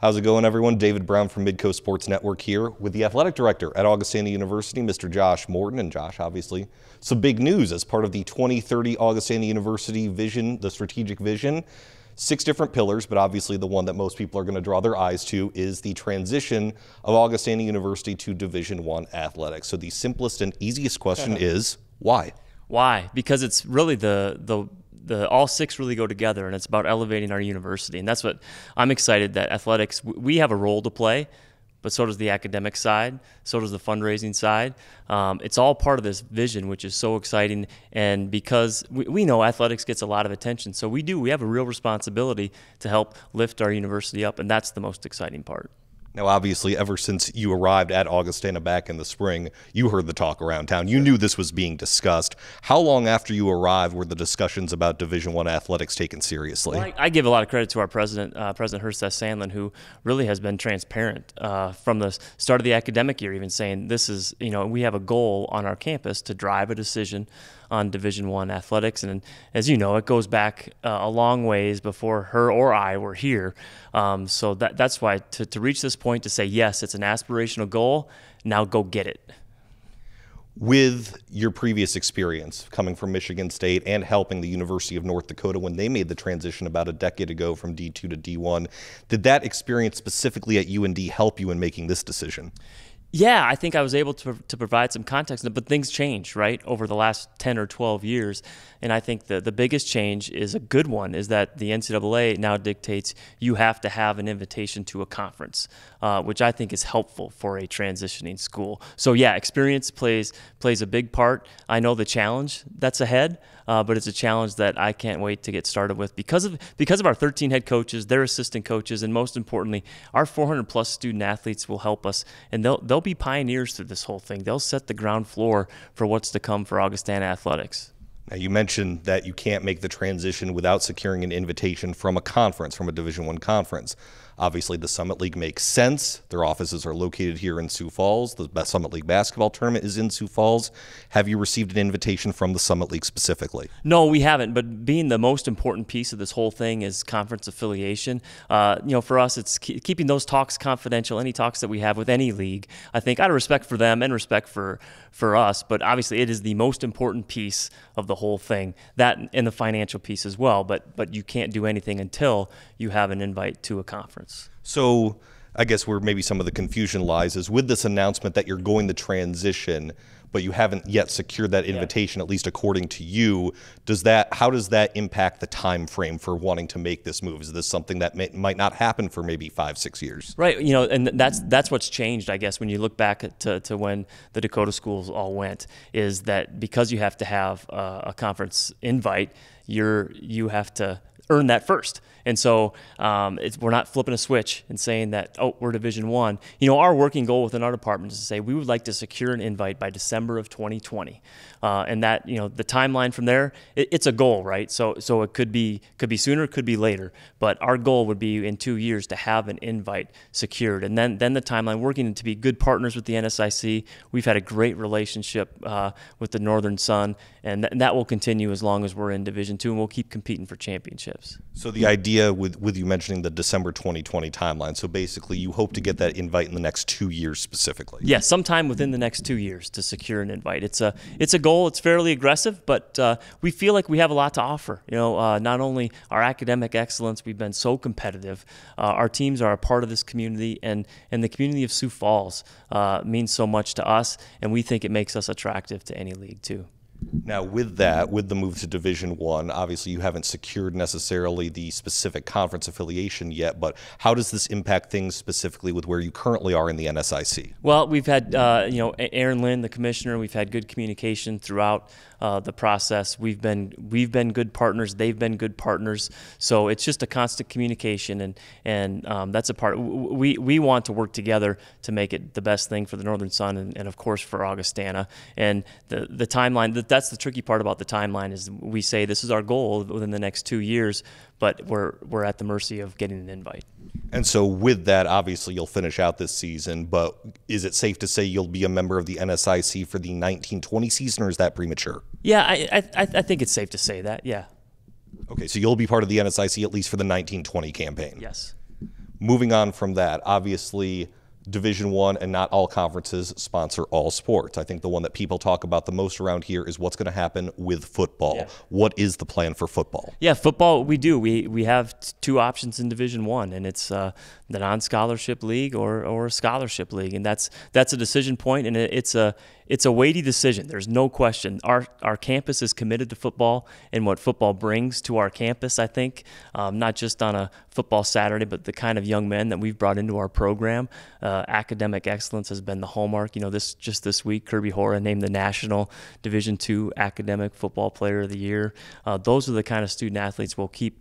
How's it going, everyone? David Brown from Midco Sports Network here with the athletic director at Augustana University, Mr. Josh Morton. And Josh, obviously, some big news as part of the 2030 Augustana University vision, the strategic vision. 6 different pillars, but obviously the one that most people are going to draw their eyes to is the transition of Augustana University to Division I athletics. So the simplest and easiest question is, why? Why? Because it's really all 6 really go together, and it's about elevating our university. And that's what I'm excited that athletics, we have a role to play, but so does the academic side, so does the fundraising side. It's all part of this vision, which is so exciting. And because we know athletics gets a lot of attention, so we have a real responsibility to help lift our university up, and that's the most exciting part. Now, obviously, ever since you arrived at Augustana back in the spring, you heard the talk around town. You knew this was being discussed. How long after you arrived were the discussions about Division I athletics taken seriously? Well, I give a lot of credit to our president, President Hurst S. Sandlin, who really has been transparent from the start of the academic year, even saying this is, we have a goal on our campus to drive a decision on Division I athletics. And as you know, it goes back a long ways before her or I were here. So that's why to reach this point, to say, yes, it's an aspirational goal, now go get it. With your previous experience coming from Michigan State and helping the University of North Dakota when they made the transition about a decade ago from D2 to D1, did that experience specifically at UND help you in making this decision? Yeah, I think I was able to provide some context, but things changed, right, over the last 10 or 12 years. And I think the biggest change is a good one, is that the NCAA now dictates you have to have an invitation to a conference, which I think is helpful for a transitioning school. So yeah, experience plays a big part. I know the challenge that's ahead, but it's a challenge that I can't wait to get started with because of our 13 head coaches, their assistant coaches, and most importantly, our 400+ student athletes will help us, and they'll be pioneers through this whole thing. They'll set the ground floor for what's to come for Augustana athletics. Now, you mentioned that you can't make the transition without securing an invitation from a conference, from a Division I conference. Obviously, the Summit League makes sense. Their offices are located here in Sioux Falls. The Summit League basketball tournament is in Sioux Falls. Have you received an invitation from the Summit League specifically? No, we haven't. But being the most important piece of this whole thing is conference affiliation. For us, it's keeping those talks confidential. Any talks that we have with any league, I think, out of respect for them and respect for us. But obviously, it is the most important piece of the whole thing. That and the financial piece as well. But you can't do anything until you have an invite to a conference. So I guess where maybe some of the confusion lies is with this announcement that you're going to transition, but you haven't yet secured that invitation, at least according to you. How does that impact the time frame for wanting to make this move? Is this something that might not happen for maybe 5-6 years? Right. And that's what's changed, I guess, when you look back to when the Dakota schools all went, is that because you have to have a conference invite, you have to earn that first. And so we're not flipping a switch and saying that, oh, we're Division I. Our working goal within our department is to say we would like to secure an invite by December of 2020. And that, the timeline from there, it's a goal, right? So it could be sooner, it could be later. But our goal would be in 2 years to have an invite secured. And then the timeline, working to be good partners with the NSIC. We've had a great relationship with the Northern Sun, and that will continue as long as we're in Division II, and we'll keep competing for championships. So the idea with you mentioning the December 2020 timeline, so basically you hope to get that invite in the next 2 years specifically? Yeah, sometime within the next 2 years to secure an invite. It's a goal. It's fairly aggressive, but we feel like we have a lot to offer. Not only our academic excellence, we've been so competitive. Our teams are a part of this community, and the community of Sioux Falls means so much to us, and we think it makes us attractive to any league too. Now, with the move to Division I, obviously you haven't secured necessarily the specific conference affiliation yet, but how does this impact things specifically with where you currently are in the NSIC? Well, we've had, Aaron Lynn, the commissioner, we've had good communication throughout the process. We've been good partners. They've been good partners. So it's just a constant communication, and that's a part. We want to work together to make it the best thing for the Northern Sun and of course for Augustana. And the timeline, that's the tricky part about the timeline, is we say this is our goal within the next 2 years, but we're at the mercy of getting an invite. And so with that, obviously you'll finish out this season, but is it safe to say you'll be a member of the NSIC for the 1920 season, or is that premature? Yeah, I think it's safe to say that, yeah. Okay, so you'll be part of the NSIC at least for the 1920 campaign? Yes. Moving on from that, obviously Division I and not all conferences sponsor all sports. I think the one that people talk about the most around here is what's going to happen with football. Yeah. What is the plan for football? Yeah, football, we do. We have two options in Division I, and it's the non-scholarship league or a scholarship league, and that's a decision point, and it's a weighty decision. There's no question. Our campus is committed to football and what football brings to our campus, I think, not just on a football Saturday, but the kind of young men that we've brought into our program. Academic excellence has been the hallmark. You know, this week, Kirby Hora named the National Division II Academic Football Player of the Year. Those are the kind of student athletes we'll keep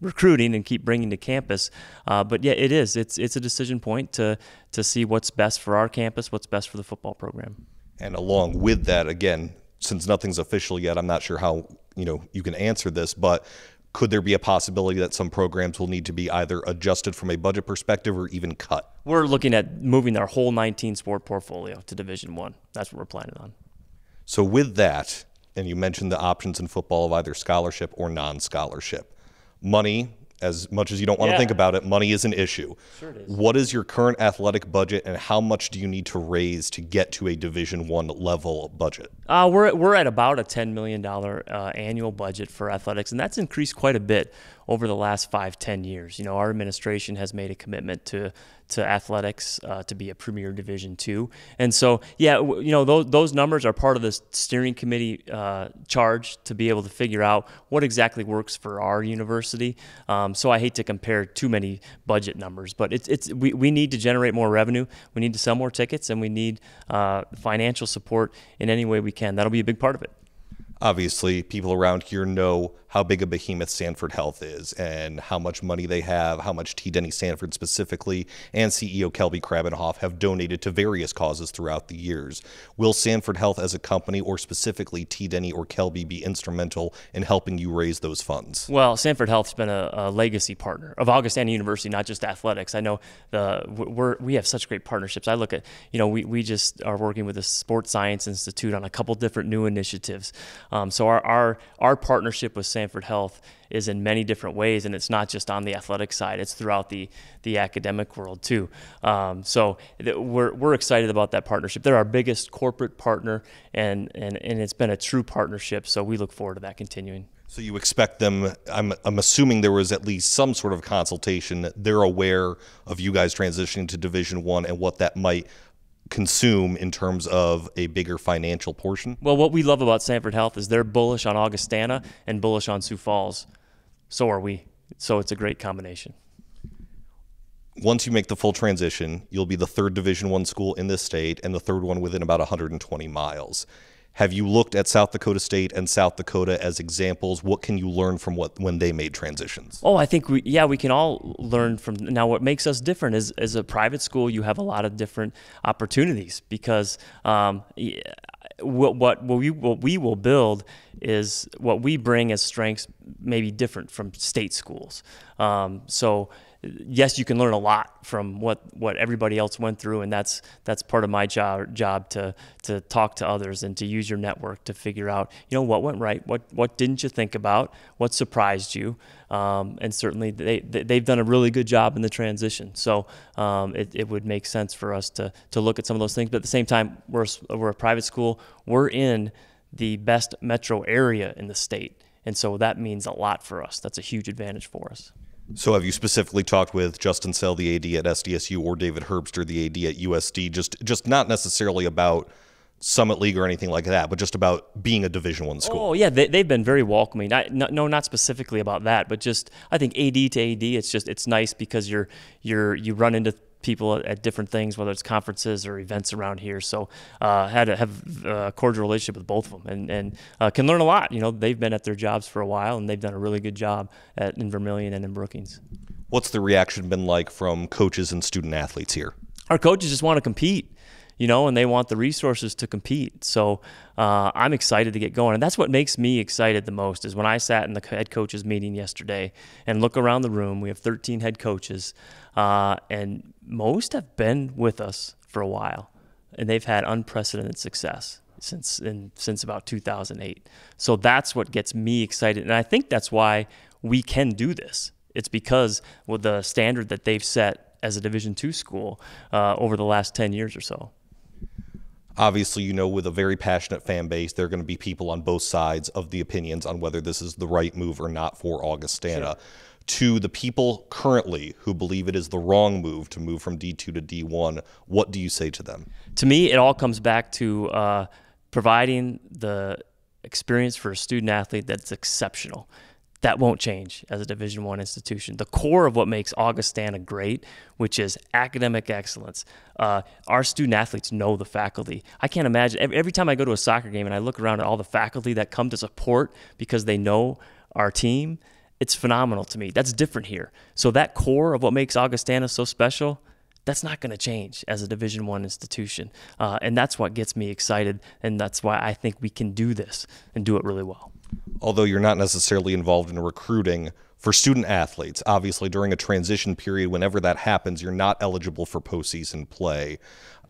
recruiting and keep bringing to campus. But yeah, it's a decision point to see what's best for our campus, what's best for the football program. And along with that, again, since nothing's official yet, I'm not sure how you can answer this, but could there be a possibility that some programs will need to be either adjusted from a budget perspective or even cut? We're looking at moving our whole 19-sport portfolio to Division I. That's what we're planning on. So with that, and you mentioned the options in football of either scholarship or non-scholarship, money, as much as you don't want to think about it, money is an issue. Sure it is. What is your current athletic budget, and how much do you need to raise to get to a Division I level budget? We're at about a $10 million annual budget for athletics, and that's increased quite a bit over the last 5-10 years. Our administration has made a commitment to athletics to be a premier Division II, and so those numbers are part of the steering committee charge to be able to figure out what exactly works for our university. So I hate to compare too many budget numbers, but we need to generate more revenue, we need to sell more tickets, and we need financial support in any way we can. That'll be a big part of it. Obviously, people around here know how big a behemoth Sanford Health is and how much money they have, how much T. Denny Sanford specifically and CEO Kelby Krabenhoff have donated to various causes throughout the years. Will Sanford Health as a company, or specifically T. Denny or Kelby, be instrumental in helping you raise those funds? Well, Sanford Health's been a legacy partner of Augustana University, not just athletics. I know we have such great partnerships. I look at, we just are working with the Sports Science Institute on a couple different new initiatives. So our partnership with Sanford Health is in many different ways, and it's not just on the athletic side; it's throughout the academic world too. So we're excited about that partnership. They're our biggest corporate partner, and it's been a true partnership. So we look forward to that continuing. So you expect them, I'm assuming there was at least some sort of consultation. They're aware of you guys transitioning to Division I and what that might consume in terms of a bigger financial portion? Well, what we love about Sanford Health is they're bullish on Augustana and bullish on Sioux Falls. So are we. So it's a great combination. Once you make the full transition, you'll be the third Division I school in this state and the third one within about 120 miles. Have you looked at South Dakota State and South Dakota as examples? What can you learn from when they made transitions? Oh, I think we can all learn from. Now, what makes us different is, as a private school, you have a lot of different opportunities because what we will build is what we bring as strengths may be different from state schools. So yes, you can learn a lot from what everybody else went through, and that's part of my job to talk to others and to use your network to figure out what went right, what didn't you think about, what surprised you, and certainly they've done a really good job in the transition. So it would make sense for us to look at some of those things, but at the same time, we're a private school. We're in the best metro area in the state, and so that means a lot for us. That's a huge advantage for us. So have you specifically talked with Justin Sell, the AD at SDSU, or David Herbster, the AD at USD, just not necessarily about Summit League or anything like that, but just about being a Division I school? Oh, yeah, they've been very welcoming. Not specifically about that, but just I think AD to AD, it's nice because you run into people at different things, whether it's conferences or events around here. So had to have a cordial relationship with both of them and can learn a lot. They've been at their jobs for a while, and they've done a really good job in Vermilion and in Brookings. What's the reaction been like from coaches and student athletes here? Our coaches just want to compete, and they want the resources to compete. So I'm excited to get going. And that's what makes me excited the most is when I sat in the head coaches meeting yesterday and look around the room. We have 13 head coaches, and most have been with us for a while, and they've had unprecedented success since about 2008. So that's what gets me excited, and I think that's why we can do this, It's because with the standard that they've set as a Division II school over the last 10 years or so. Obviously, you know, with a very passionate fan base, there are going to be people on both sides of the opinions on whether this is the right move or not for Augustana. Sure. To the people currently who believe it is the wrong move to move from D2 to D1, what do you say to them? To me, it all comes back to providing the experience for a student athlete that's exceptional. That won't change as a Division I institution. The core of what makes Augustana great, which is academic excellence. Our student athletes know the faculty. I can't imagine, every time I go to a soccer game and I look around at all the faculty that come to support because they know our team, it's phenomenal to me. That's different here. So that core of what makes Augustana so special, that's not going to change as a Division I institution. And that's what gets me excited, and that's why I think we can do this and do it really well. Although you're not necessarily involved in recruiting for student athletes, obviously during a transition period, whenever that happens, you're not eligible for postseason play.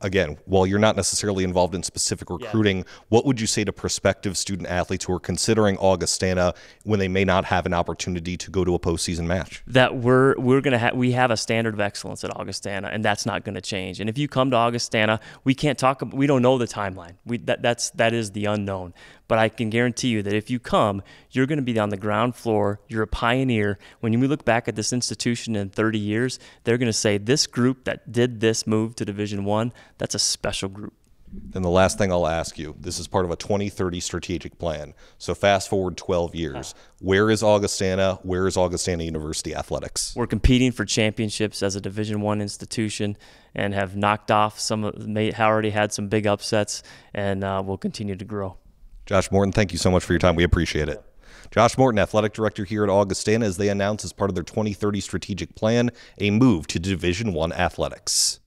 Again, while you're not necessarily involved in specific recruiting, what would you say to prospective student athletes who are considering Augustana when they may not have an opportunity to go to a postseason match? That we have a standard of excellence at Augustana, and that's not going to change. And if you come to Augustana, we don't know the timeline. That is the unknown. But I can guarantee you that if you come, you're going to be on the ground floor. You're a pioneer. When we look back at this institution in 30 years, they're going to say this group that did this move to Division I, that's a special group. Then the last thing I'll ask you, this is part of a 2030 strategic plan. So fast forward 12 years. Where is Augustana? Where is Augustana University athletics? We're competing for championships as a Division I institution and have knocked off already had some big upsets, and we'll continue to grow. Josh Morton, thank you so much for your time. We appreciate it. Josh Morton, athletic director here at Augustana, as they announce as part of their 2030 strategic plan, a move to Division I athletics.